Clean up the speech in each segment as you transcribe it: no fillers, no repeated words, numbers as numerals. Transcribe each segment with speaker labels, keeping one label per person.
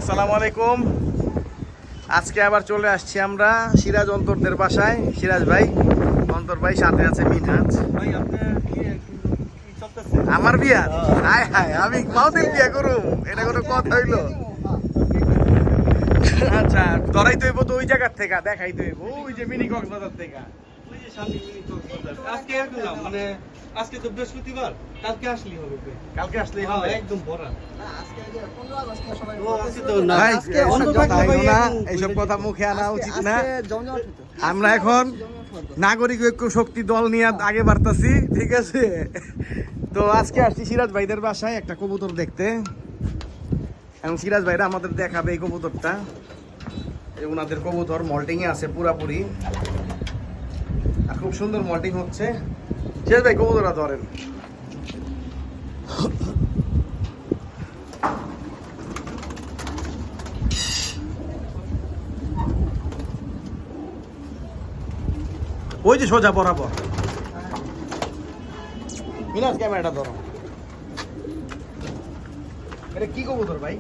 Speaker 1: আসসালামু আলাইকুম। আজকে আবার চলে আসছি আমরা সিরাজ অন্তরদের বাসায়। সিরাজ ভাই, অন্তর ভাই, সাথে আছে মিনহাজ
Speaker 2: ভাই। আপনার
Speaker 1: আমার বিয়া? হায় হায়, আমি মাউদের বিয়া করুম, এটা কোনো কথা হইলো? আচ্ছা, ধরাই তৈব তো ওই জায়গার থেকে, দেখাই তৈব ওই যে মিনি কক্সবাজার থেকে।
Speaker 2: ওই যে সামনে মিনি কক্সবাজার। আজকে আসলাম, মানে আজকে তো বৃহস্পতিবার, কালকে আসলেই হবে।
Speaker 1: কালকে আসলেই হবে
Speaker 2: একদম ভরা।
Speaker 1: ভাই, এইসব কথা মুখে আনা উচিত না। আমরা এখন নাগরিক ঐক্য শক্তি দল নিয়ে আগে বাড়তাছি, ঠিক আছে? তো আজকে আসছি সিরাজ ভাইদের বাসায় একটা কবুতর দেখতে, এবং সিরাজ ভাইরা আমাদের দেখাবে এই কবুতরটা। ওনাদের কবুতর মল্টিং এ আছে পুরাপুরি, আর খুব সুন্দর মল্টিং হচ্ছে। সিরাজ ভাই, কবুতরটা ধরেন। ওই যে সোজা বরাবর। মিনাজ, ক্যামেরাটা ধরো। এটা কি কবুতর ভাই?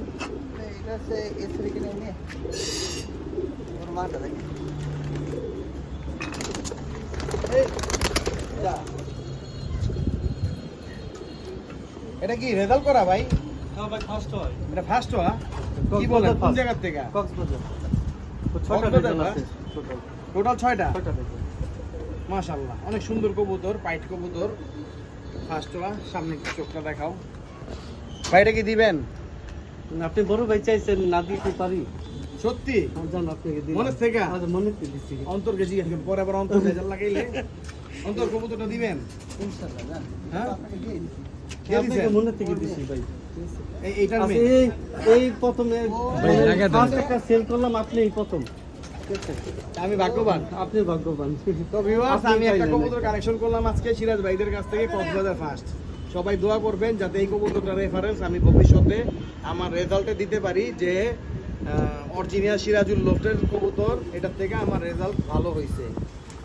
Speaker 1: এটা কি রেজাল্ট করা ভাই?
Speaker 2: হ্যাঁ ভাই, ফার্স্ট হয়।
Speaker 1: এটা ফার্স্ট হওয়া? কি বলেন, কোন জায়গা থেকে?
Speaker 2: কক্সবাজার।
Speaker 1: টোটাল 6টা। মাশাআল্লাহ, অনেক সুন্দর কবুতর, পাইট কবুতর, ফার্স্ট হওয়া। সামনে চোখটা দেখাও ভাই, এটা কি দিবেন?
Speaker 2: আপনি বড় ভাই চাইছেন, না দিতে পারি।
Speaker 1: সত্যি?
Speaker 2: জান, আপনাকে দিই
Speaker 1: মনের থেকে?
Speaker 2: মনে থেকে দিচ্ছি।
Speaker 1: অন্তরকে জিজ্ঞেস করেন, পরে আবার অন্তর রেজাল্ট লাগাইলে অন্তর কবুতরটা দিবেন?
Speaker 2: ইনশাআল্লাহ জান।
Speaker 1: হ্যাঁ,
Speaker 2: আপনাকে মনে থেকে দিচ্ছি ভাই।
Speaker 1: এইটার
Speaker 2: আচ্ছা,
Speaker 1: মেয়ে
Speaker 2: এই প্রথমে ফার্স্ট একটা সেল করলাম, আপনি এই প্রথম।
Speaker 1: আমি ভাগ্যবান।
Speaker 2: আপনি ভাগ্যবান।
Speaker 1: তো ভিউয়ার্স,
Speaker 2: আপনি
Speaker 1: আমি একটা
Speaker 2: পাইলেন।
Speaker 1: কবুতর কালেকশন করলাম আজকে সিরাজ ভাইদের কাছ থেকে, কক্সবাজার ফার্স্ট। সবাই দোয়া করবেন যাতে এই কবুতরটা রেফারেন্স আমি ভবিষ্যতে আমার রেজাল্টে দিতে পারি, যে অরিজিনাল সিরাজুল লোফটের কবুতর, এটার থেকে আমার রেজাল্ট ভালো হয়েছে।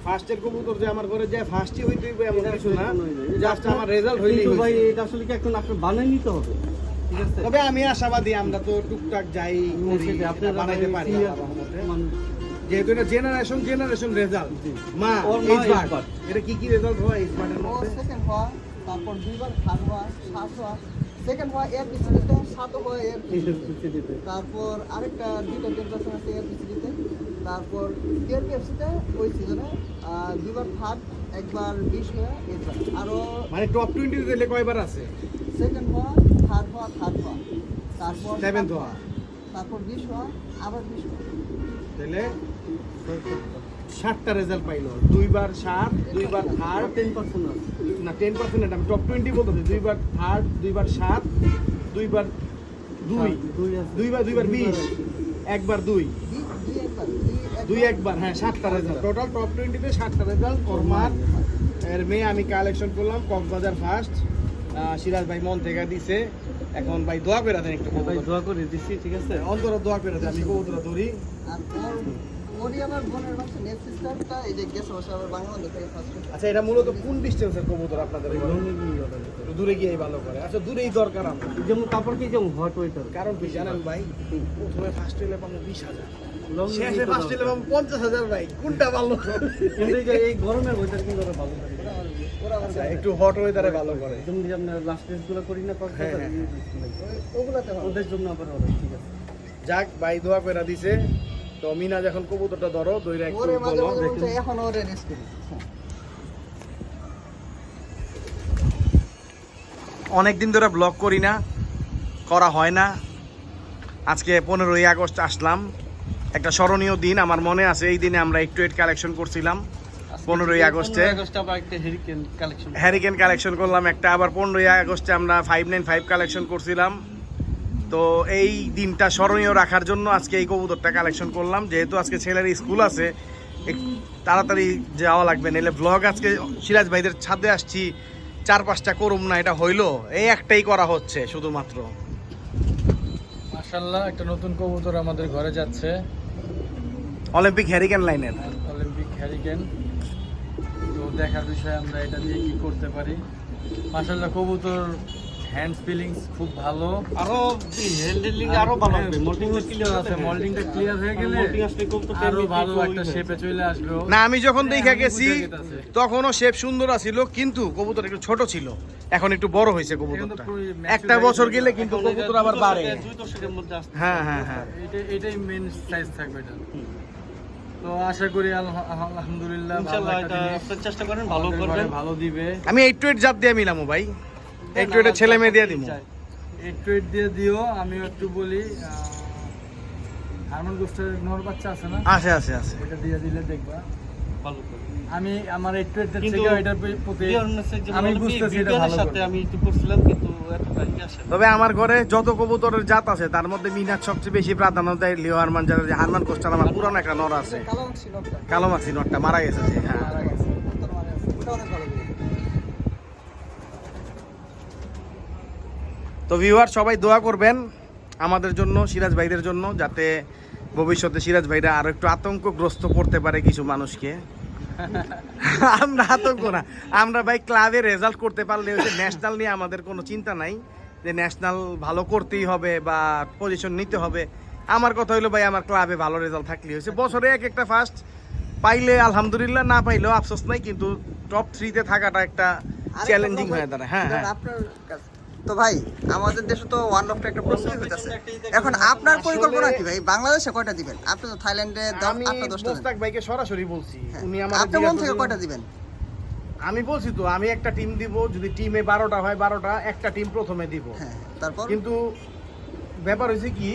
Speaker 1: ফার্স্টের কবুতর যে আমার ঘরে যায় ফার্স্টই হইতে হইবে এমন কিছু না, জাস্ট আমার রেজাল্ট হইলেই
Speaker 2: কিন্তু ভাই,
Speaker 1: হইছে।
Speaker 2: এটা আসলে কি এখন আপনার বানাই নিতে হবে, ঠিক আছে?
Speaker 1: তবে আমি আশাবাদী, আমরা তো টুকটাক যাই করি,
Speaker 2: সেটা
Speaker 1: আপনারা
Speaker 2: আপনারা
Speaker 1: বানাইতে পারি আল্লাহর রহমতে। যেহেতু এটা জেনারেশন রেজাল্ট। মা,
Speaker 2: ওর মা
Speaker 1: এই
Speaker 2: এইবার।
Speaker 1: স্মার্ট, এটা কি কি রেজাল্ট হয় এই স্মার্টের মধ্যে?
Speaker 3: সেকেন্ড হওয়া, তারপর দুইবার থার্ড হওয়া, সাত হওয়া, সেকেন্ড হওয়া এর পিছিয়ে, সাত হওয়া এর পিছিয়ে, তারপর আরেকটা দুইটা টেম্পারেচার আছে এর পিছিয়ে, তারপর এর কেপসিতে ওই সিজনে দুইবার থার্ড, একবার 20 হওয়া, একবার আরো
Speaker 1: মানে টপ 20 দিলে কয়বার আছে?
Speaker 3: সেকেন্ড হওয়া, থার্ড হওয়া, তারপর
Speaker 1: 7th হওয়া,
Speaker 3: তারপর 20 হওয়া, আবার 20 হওয়া।
Speaker 1: তাহলে 60টা রেজাল্ট পাইলো। দুইবার 7, দুইবার থার্ড,
Speaker 2: 10% আছে।
Speaker 1: না 10% এটা আমি টপ 20 বলতেছি। দুইবার থার্ড, দুইবার 7, দুইবার 2, দুইবার 20, একবার 2, দুই একবার, হ্যাঁ 7টা রেজাল্ট টোটাল। টপ 20-তে 7টা রেজাল্ট। ওরমান এর মেয়ে আমি কালেকশন করলাম কক্সবাজার ফার্স্ট। সিরাজ ভাই মন থেকে দিছে। এখন ভাই দোয়া করে দেন একটু।
Speaker 2: ভাই দোয়া করে দিচ্ছি, ঠিক আছে?
Speaker 1: অন্তর দোয়া করে দেন, আমি কবুতর ধরি।
Speaker 3: আর ওরই আমার বোনের বাচ্চা নেক্সট সিস্টারটা এই যে গেছে বসে আবার বাংলাদেশ থেকে ফার্স্ট।
Speaker 1: আচ্ছা, এটা মূলত কোন ডিস্টেন্সের কবুতর আপনাদের? একটু দূরে গিয়ে ভালো করে। আচ্ছা, দূরেই দরকার আমার।
Speaker 2: যেমন কাপড় কি, যেমন হট ওয়েটার।
Speaker 1: কারণ কি জানেন ভাই, প্রথমে ফার্স্ট হইলে পাবো 20,000, শেষে ফার্স্ট হইলে পাবো 50,000। ভাই কোনটা ভালো?
Speaker 2: কিন্তু এই গরমের ওয়েটার কিন্তু ওরা ভালো করে।
Speaker 1: আচ্ছা, একটু হট ওয়েদারে ভালো করে।
Speaker 2: যেমন যে আমরা লাস্ট টেস্টগুলো করি না কক্সবাজার,
Speaker 3: ওগুলাতে ভালো।
Speaker 2: ওদের জন্য আবার ওরা, ঠিক আছে?
Speaker 1: যাক ভাই, দোয়া করে দিছে। তো মিনা যখন কবুতরটা ধরো, দইরা একটু
Speaker 3: ওরে মাঝে
Speaker 1: বলো।
Speaker 3: মাঝে বলছে এখন ওরে রেস্ট করি।
Speaker 1: অনেকদিন ধরে ব্লগ করি না, করা হয় না। আজকে 15ই আগস্ট আসলাম, একটা স্মরণীয় দিন। আমার মনে আছে এই দিনে আমরা একটু কালেকশন করছিলাম 15ই আগস্টে।
Speaker 2: আবার একটা হেরিকেন কালেকশন,
Speaker 1: হ্যারিকেন কালেকশন করলাম একটা, আবার 15ই আগস্টে আমরা 595 কালেকশন করছিলাম। তো এই দিনটা স্মরণীয় রাখার জন্য আজকে এই কবুতরটা কালেকশন করলাম। যেহেতু আজকে ছেলের স্কুল আছে, তাড়াতাড়ি যাওয়া লাগবে, নাহলে ব্লগ আজকে সিরাজ ভাইদের ছাদে আসছি 4-5টা করুম না, এটা হইলো এই একটাই করা হচ্ছে শুধুমাত্র।
Speaker 4: মাশাআল্লাহ, একটা নতুন কবুতর আমাদের ঘরে যাচ্ছে,
Speaker 1: অলিম্পিক হ্যারিকেন লাইনের।
Speaker 4: Olympic hurricane. তো দেখার বিষয় আমরা এটা দিয়ে কি করতে পারি। মাশাআল্লাহ, কবুতর হ্যান্ড ফিলিংস খুব ভালো।
Speaker 2: আরো হ্যান্ডেলিং আরো ভালো হবে, মোল্ডিংটা ক্লিয়ার
Speaker 4: আছে, মোল্ডিংটা ক্লিয়ার হয়ে গেলে
Speaker 2: মোল্ডিং আসলে কবুতর
Speaker 4: আরো ভালো একটা শেপে চলে আসবে ও।
Speaker 1: না আমি যখন দেখা
Speaker 4: আমি
Speaker 1: গেছি
Speaker 4: বুঝে গেতাছি।
Speaker 1: তখনও শেপ সুন্দর ছিল, কিন্তু কবুতর একটু ছোট ছিল, এখন একটু বড় হয়েছে কবুতরটা।
Speaker 4: এখন তো পুরো mature
Speaker 1: একটা
Speaker 4: হয়ে
Speaker 1: বছর
Speaker 4: গেছে।
Speaker 1: গেলে কিন্তু কবুতর আবার বাড়ে।
Speaker 2: 2 দশকের মধ্যে আসছে।
Speaker 1: হ্যাঁ হ্যাঁ হ্যাঁ।
Speaker 4: এটাই মেন সাইজ থাকবে এটা। তো আশা করি আলহামদুলিল্লাহ ভালো
Speaker 2: ইনশাআল্লাহ
Speaker 4: একটা
Speaker 2: এটা
Speaker 4: জিনিস
Speaker 2: আপনারা চেষ্টা করেন ভালো
Speaker 4: আমাদের
Speaker 2: করবেন।
Speaker 4: ঘরে ভালো দিবে।
Speaker 1: আমি 8 to 8 জাত দিয়ে মিলামো ভাই, 8 to 8 এর ছেলে মেয়ে দিয়ে দিব।
Speaker 4: 8 to 8 দিয়ে দিও। আমিও একটু বলি হারমান গোস্টের নর বাচ্চা আছে না,
Speaker 1: আছে আছে আছে।
Speaker 4: ওটা দিয়ে দিলে দেখবা
Speaker 2: ভালো করে।
Speaker 4: আমি আমার 8 to 8 এর
Speaker 2: কিন্তু
Speaker 4: থেকে এটার প্রতি আমি বুঝতেছি এটা ভালো
Speaker 2: সাথে
Speaker 4: করে।
Speaker 2: আমি একটু করছিলাম কিন্তু এতটা আসে না।
Speaker 1: তবে আমার ঘরে যত কবুতরের জাত আছে তার মধ্যে মিনার সবচেয়ে বেশি প্রাধান্য দেয় লিও হারমান, যারা যে হারমান কোস্টার আমার পুরানো একটা নর আছে,
Speaker 3: কালো মাছি নটটা
Speaker 1: কালো মাছি নরটা মারা গেছে যে, হ্যাঁ।
Speaker 3: মারা গেছে, উত্তর মারা গেছে, ওটা অনেক ভালো জিনিস।
Speaker 1: তো ভিউয়ার সবাই দোয়া করবেন আমাদের জন্য, সিরাজ ভাইদের জন্য, যাতে ভবিষ্যতে সিরাজ ভাইরা আরো একটু আতঙ্কগ্রস্ত করতে পারে কিছু মানুষকে। আমরা আতঙ্ক না, আমরা ভাই ক্লাবে রেজাল্ট করতে পারলে হচ্ছে ন্যাশনাল নিয়ে আমাদের কোনো চিন্তা নাই, যে ন্যাশনাল ভালো করতেই হবে বা পজিশন নিতে হবে। আমার কথা হলো ভাই আমার ক্লাবে ভালো রেজাল্ট থাকলে হয়েছে, বছরে এক একটা ফার্স্ট পাইলে আলহামদুলিল্লাহ, না পাইলেও আফসোস নাই, কিন্তু টপ 3-তে থাকাটা একটা চ্যালেঞ্জিং হয়ে দাঁড়ায়। হ্যাঁ হ্যাঁ।
Speaker 3: আপনার কাছে তো ভাই আমাদের দেশে তো ওয়ান অফ একটা প্রস্তুতি হইতাছে, এখন আপনার পরিকল্পনা কি ভাই? বাংলাদেশে কয়টা দিবেন? আপনি তো থাইল্যান্ডে
Speaker 1: আমি
Speaker 3: 8-10টা দেন।
Speaker 1: মোস্তাক ভাইকে সরাসরি বলছি,
Speaker 3: হ্যাঁ।
Speaker 1: উনি আমার
Speaker 3: আপনি মন থেকে কয়টা দিবেন?
Speaker 1: আমি বলছি তো আমি একটা টিম দিব, যদি টিমে 12টা হয় 12টা, একটা টিম প্রথমে দিব।
Speaker 3: হ্যাঁ, তারপর
Speaker 1: কিন্তু ব্যাপার হয়েছে কি,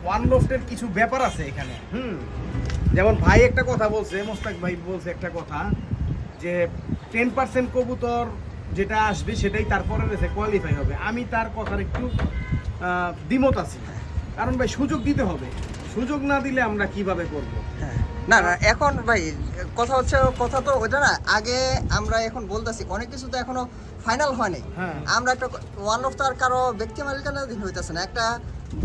Speaker 1: ওয়ান লফটের কিছু ব্যাপার আছে এখানে। যেমন ভাই একটা কথা বলছে, মোস্তাক ভাই বলছে একটা কথা, যে 10% কবুতর যেটা আসবে সেটাই তারপরে কোয়ালিফাই হবে। আমি তার কথার একটু দ্বিমত আছি, কারণ ভাই সুযোগ দিতে হবে, সুযোগ না দিলে আমরা কিভাবে করব?
Speaker 3: হ্যাঁ। না না, এখন ভাই কথা হচ্ছে, কথা তো ওইটা না, আগে আমরা এখন বলতেছি অনেক কিছু তো এখনো ফাইনাল হয় নাই।
Speaker 1: হ্যাঁ।
Speaker 3: আমরা একটা ওয়ান অফ তার কারো ব্যক্তি মালিকানাধীন হইতেছে না, একটা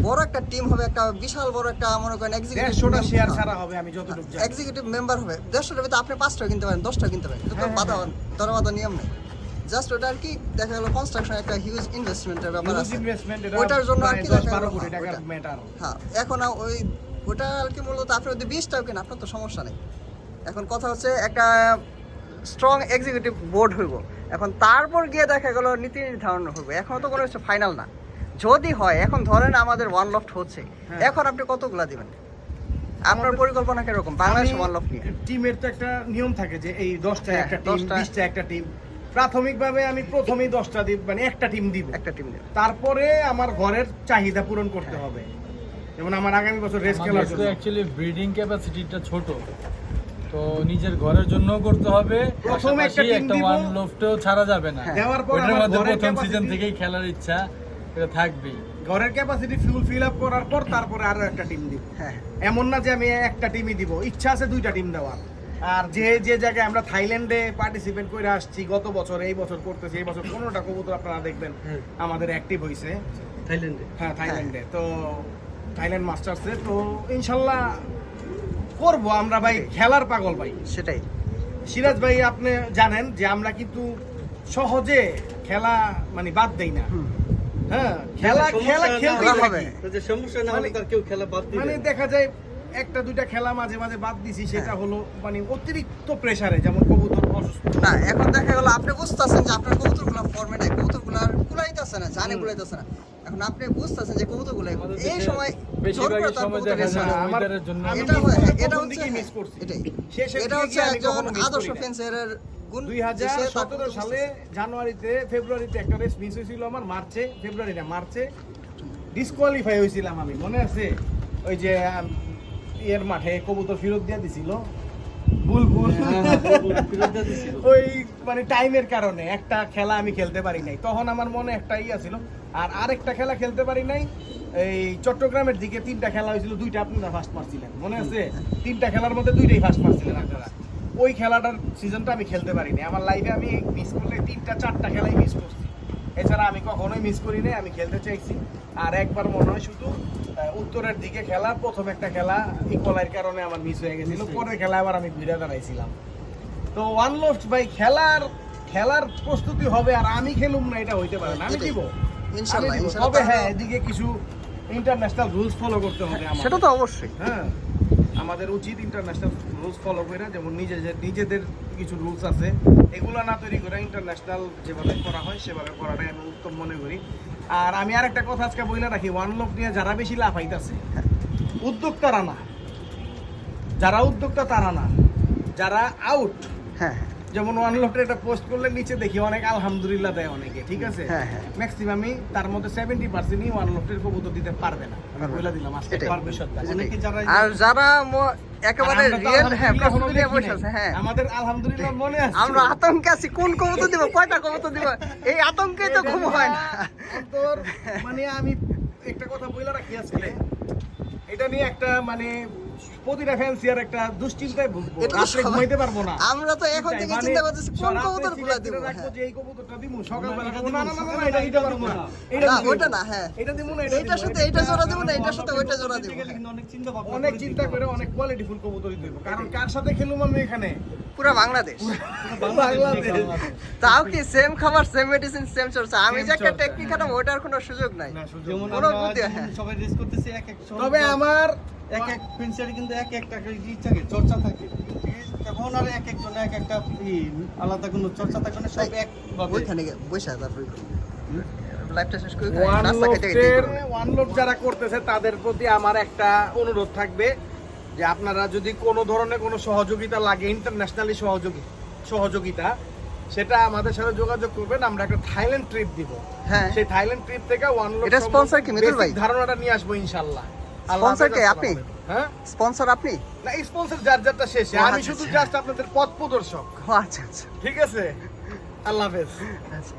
Speaker 3: বড় একটা টিম হবে, একটা বিশাল বড় একটা মনে করেন
Speaker 1: 150টা শেয়ার ছাড়া হবে, আমি যতটুকু জানি।
Speaker 3: এক্সিকিউটিভ মেম্বার হবে 150টার ভিতরে আপনি 5টা কিনতে পারেন, 10টা কিনতে পারেন, এটা তো
Speaker 1: হ্যাঁ,
Speaker 3: বাধা দরবাধা নিয়ম নেই। জাস্ট ওটা আর কি দেখা গেল কনস্ট্রাকশন একটা হিউজ ইনভেস্টমেন্টের ব্যাপার
Speaker 1: Huge
Speaker 3: আছে,
Speaker 1: investment, এটা
Speaker 3: ওটার জন্য আর
Speaker 1: প্রায়
Speaker 3: কি
Speaker 1: 10-12 কোটি টাকার ম্যাটার।
Speaker 3: হ্যাঁ, এখন ওই ওটা আর কি মূলত আপনি যদি 20টাও কেন আপনার তো সমস্যা নেই। এখন কথা হচ্ছে একটা স্ট্রং এক্সিকিউটিভ বোর্ড হইব, এখন তারপর গিয়ে দেখা গেল নীতি নির্ধারণ হইব। এখন তো কোনো কিছু ফাইনাল না, যদি হয় এখন ধরেন আমাদের ওয়ান লফট হচ্ছে, এখন আপনি কতগুলা দিবেন? আপনার পরিকল্পনা কিরকম বাংলাদেশে ওয়ান লফট নিয়ে?
Speaker 1: টিমের তো একটা নিয়ম থাকে যে এই 10টা
Speaker 3: হ্যাঁ,
Speaker 1: একটা টিম,
Speaker 3: 10টা
Speaker 1: 20টা একটা টিম। প্রাথমিকভাবে আমি প্রথমেই 10টা দিব, মানে একটা টিম দিব,
Speaker 3: একটা টিম নেবে।
Speaker 1: তারপরে আমার ঘরের চাহিদা পূরণ করতে হবে। যেমন আমার আগামী বছর রেস খেলার
Speaker 4: আমাদের তো
Speaker 1: জন্য
Speaker 4: অ্যাকচুয়ালি ব্রিডিং ক্যাপাসিটিটা ছোট, তো নিজের ঘরের জন্য করতে হবে,
Speaker 1: প্রথমে একটা
Speaker 4: পাশাপাশি
Speaker 1: team
Speaker 4: একটা
Speaker 1: দিব।
Speaker 4: ওয়ান লফটও ছাড়া যাবে না।
Speaker 1: দেওয়ার পর
Speaker 4: ওটার
Speaker 1: আমার
Speaker 4: মধ্যে
Speaker 1: ঘরের
Speaker 4: প্রথম সিজন
Speaker 1: capacity-
Speaker 4: থেকেই খেলার ইচ্ছা এটা থাকবেই।
Speaker 1: ঘরের ক্যাপাসিটি ফিল আপ করার পর তারপরে আরো একটা টিম দিব।
Speaker 3: হ্যাঁ,
Speaker 1: এমন না যে আমি একটা টিমই দিব, ইচ্ছা আছে 2টা টিম দেওয়ার। আর যে যে জায়গায় আমরা থাইল্যান্ডে পার্টিসিপেট করে আসছি গত বছর, এই বছর করতেছি, এই বছর 15টা কবুতর আপনারা দেখবেন আমাদের অ্যাক্টিভ হয়েছে।
Speaker 2: থাইল্যান্ডে।
Speaker 1: হ্যাঁ থাইল্যান্ডে, তো থাইল্যান্ড মাস্টার্সে, তো ইনশাল্লাহ করবো আমরা ভাই, খেলার পাগল ভাই।
Speaker 3: সেটাই।
Speaker 1: সিরাজ ভাই আপনি জানেন যে আমরা কিন্তু সহজে খেলা মানে বাদ দেই না। হ্যাঁ, খেলা খেলা খেলতে
Speaker 3: হবে।
Speaker 1: হবে।
Speaker 2: যে সমস্যা না হলে তার কেউ খেলা বাদ দিবে
Speaker 1: মানে
Speaker 2: না।
Speaker 1: দেখা যায় একটা দুইটা খেলা মাঝে মাঝে বাদ দিছি, সেটা হলো মানে অতিরিক্ত প্রেসারে, যেমন কবুতর অসুস্থ।
Speaker 3: না, এখন দেখা গেল আপনি বুঝতেছেন যে আপনার কবুতরগুলো ফর্মে নাই, কবুতরগুলো কুলাইতেছে না, জানে কুলাইতেছে না। এখন আপনি বুঝতেছেন যে কবুতরগুলো
Speaker 4: আমাদের
Speaker 3: এই
Speaker 4: দেশে
Speaker 3: সময়
Speaker 4: বেশিরভাগই
Speaker 3: জোর করে তার
Speaker 4: সময়
Speaker 3: কবুতর
Speaker 4: দেখা
Speaker 3: রেসে
Speaker 4: যায়
Speaker 3: না।
Speaker 1: আমার-
Speaker 4: উইদারের জন্য।
Speaker 1: আমি
Speaker 3: এটা
Speaker 1: miss
Speaker 3: হয়,
Speaker 1: করি,
Speaker 3: এটা
Speaker 1: প্রথম
Speaker 3: হচ্ছে
Speaker 1: দিকেই
Speaker 3: হ্যাঁ,
Speaker 1: miss করছি।
Speaker 3: এটাই।
Speaker 1: শেষের
Speaker 3: এটা
Speaker 1: দিকে
Speaker 3: হচ্ছে
Speaker 1: গিয়ে আমি
Speaker 3: একজন
Speaker 1: কখনো miss
Speaker 3: আদর্শ
Speaker 1: করি না।
Speaker 3: ফেন্সারের গুণ।
Speaker 1: 2017 সালে জানুয়ারিতে, ফেব্রুয়ারিতে একটা রেস মিস হয়েছিল আমার, মার্চে ডিসকোয়ালিফাই হয়েছিলাম আমি, মনে আছে? ওই যে এর মাঠে কবুতর ফেরত দিয়ে দিছিল বুলবুল,
Speaker 2: ফেরত দিয়ে দিছিল।
Speaker 1: ওই মানে টাইমের কারণে একটা খেলা আমি খেলতে পারি নাই। তখন আমার মনে একটা ইয়া ছিল, আর আরেকটা খেলা খেলতে পারি নাই। এই চট্টগ্রামের দিকে 3টা খেলা হয়েছিল, 2টা আপনারা ফার্স্ট মারছিলেন, মনে আছে? 3টা খেলার মধ্যে 2টাই ফার্স্ট মারছিলেন আপনারা। ওই খেলাটার সিজনটা আমি খেলতে পারিনি। আমার লাইফে আমি মিস করলে 3টা-4টা খেলাই মিস করছি, এছাড়া আমি কখনোই মিস করি নাই। আমি খেলতে চাইছি, আর একবার মনে হয় শুধু উত্তরের দিকে খেলা, প্রথম একটা খেলা ইকোলাইয়ের কারণে আমার মিস হয়ে গেছিল, পরের খেলা আবার আমি ঘুরে দাঁড়াইছিলাম। তো ওয়ান লফট ভাই খেলার খেলার প্রস্তুতি হবে আর আমি খেলুম না, এটা হইতে পারে না। আমি
Speaker 3: এটাই।
Speaker 1: দিব,
Speaker 3: ইনশাআল্লাহ,
Speaker 1: আমি দিব।
Speaker 3: ইনশাআল্লাহ।
Speaker 1: তবে হ্যাঁ, এদিকে কিছু ইন্টারন্যাশনাল রুলস ফলো করতে হবে আমাদের।
Speaker 3: সেটা তো অবশ্যই।
Speaker 1: হ্যাঁ, আমাদের উচিত ইন্টারন্যাশনাল রুলস ফলো করে, যেমন নিজেদের কিছু রুলস আছে, এগুলো না তৈরি করে ইন্টারন্যাশনাল যেভাবে করা হয় সেভাবে করাটাই আমি উত্তম মনে করি। আর আমি আরেকটা কথা আজকে বলে রাখি, ওয়ান লক নিয়ে যারা বেশি লাফাইতেছে উদ্যোক্তারা না, যারা উদ্যোক্তা তারা না, যারা আউট,
Speaker 3: হ্যাঁ
Speaker 1: যেমন ওয়ান লটের একটা পোস্ট করলে নিচে দেখি অনেক আলহামদুলিল্লাহ দেয় অনেকে, ঠিক আছে?
Speaker 3: হ্যাঁ, হ্যাঁ।
Speaker 1: ম্যাক্সিমামই তার মধ্যে 70%ই ওয়ান লটের কবুতর দিতে পারবে না। আমি বলে দিলাম আজকে
Speaker 3: এটাই।
Speaker 1: পারবে সত্যি।
Speaker 2: অনেকে যারা
Speaker 3: আর যারা একেবারে
Speaker 1: আর আমরা তো
Speaker 3: রিয়েল, হ্যাঁ,
Speaker 1: আলহামদুলিল্লাহ
Speaker 3: প্রস্তুতি নিয়ে
Speaker 1: কোনো
Speaker 3: বসে
Speaker 1: দেখি
Speaker 3: আছে,
Speaker 1: নাই।
Speaker 3: হ্যাঁ।
Speaker 1: আমাদের আলহামদুলিল্লাহ মনে আছে।
Speaker 3: আমরা আতঙ্কে আছি, কোন কবুতর দিব, কয়টা কবুতর দিব, এই আতঙ্কেই তো ঘুম হয় না।
Speaker 1: অন্তর মানে আমি একটা কথা বলে রাখি আজকে, এটা নিয়ে একটা মানে প্রতিটা ফ্যান্সিয়ার একটা দুশ্চিন্তায় ভুগবো,
Speaker 3: এটা তো
Speaker 1: রাত্রে
Speaker 3: সবাই-
Speaker 1: ঘুমাইতে পারবো না।
Speaker 3: আমরা তো এখন থেকে
Speaker 1: মানে
Speaker 3: চিন্তা করতেছি কোন
Speaker 1: রাত্রে
Speaker 3: কবুতরগুলো দিব।
Speaker 1: সিলেক্ট করে রাখবো
Speaker 3: হ্যাঁ।
Speaker 1: যে এই কবুতরটা দিমু, সকালবেলা
Speaker 2: এটা
Speaker 1: না,
Speaker 2: দিমু,
Speaker 1: না, না, না, এটা দিতে পারবো না। এটা
Speaker 3: না,
Speaker 1: দিমু।
Speaker 3: ওইটা না, হ্যাঁ।
Speaker 1: এটা দিমু না, এটা
Speaker 3: এইটার
Speaker 1: দিমু,
Speaker 3: সাথে
Speaker 1: এটা
Speaker 3: এইটা জোড়া দিব না, এইটার সাথে ওইটা জোড়া দিব।
Speaker 2: দিতে গেলে কিন্তু অনেক চিন্তা ভাবনা
Speaker 1: অনেক
Speaker 2: করে
Speaker 1: চিন্তা
Speaker 2: দিতে
Speaker 1: করে
Speaker 2: হবে।
Speaker 1: অনেক কোয়ালিটিফুল কবুতর দিতে হবে। কারণ কার সাথে খেলুম আমি এখানে?
Speaker 3: পুরো বাংলাদেশ।
Speaker 1: বাংলাদেশ।
Speaker 3: তাও কি সেম খাবার, সেম মেডিসিন, সেম চর্চা। আমি যে
Speaker 1: Same
Speaker 3: একটা
Speaker 1: চর্চা,
Speaker 3: টেকনিক খাটাবো, ওটার কোনো সুযোগ নাই।
Speaker 1: না, সুযোগ
Speaker 2: যেমন
Speaker 1: নেই।
Speaker 3: কোনো
Speaker 2: আমরা
Speaker 3: বুদ্ধি,
Speaker 2: যেমন
Speaker 3: হ্যাঁ।
Speaker 2: সবাই রেস করতেছি এক এক সময়
Speaker 1: তবে আমার
Speaker 2: এক এক ফেন্সারে কিন্তু এক একটা ইচ্ছা থাকে, চর্চা থাকে, ঠিক আছে? তখন আর এক একজন এক একটা আলাদা কোনো চর্চা থাকে না, সব এক
Speaker 3: ওইখানে গিয়ে বসে তারপর লাইভটা শেষ করে
Speaker 1: ওয়ান
Speaker 3: রাস্তা কেটে কেটে
Speaker 1: লোটের
Speaker 3: করবে।
Speaker 1: ওয়ান লোট যারা করতেছে তাদের প্রতি আমার একটা অনুরোধ থাকবে যে আপনারা যদি কোনো ধরনের কোনো সহযোগিতা লাগে, ইন্টারন্যাশনালি সহযোগিতা, সেটা আমাদের সাথে যোগাযোগ করবেন। আমরা একটা থাইল্যান্ড ট্রিপ দিব।
Speaker 3: হ্যাঁ।
Speaker 1: সেই থাইল্যান্ড ট্রিপ থেকে ওয়ান লোট
Speaker 3: এটা sponsor কি, মিতুল ভাই?
Speaker 1: ধারণাটা নিয়ে আসবো ইনশাআল্লাহ।
Speaker 3: Sponsor কে, আপনি?
Speaker 1: হ্যাঁ,
Speaker 3: স্পন্সর আপনি?
Speaker 1: না, স্পন্সর যার যারটা শেষে,
Speaker 3: ও,
Speaker 1: আমি
Speaker 3: আচ্ছা,
Speaker 1: শুধু
Speaker 3: আচ্ছা।
Speaker 1: জাস্ট আপনাদের পথ প্রদর্শক,
Speaker 3: ও আচ্ছা আচ্ছা
Speaker 1: ঠিক আছে? আল্লাহ হাফেজ।
Speaker 3: আচ্ছা।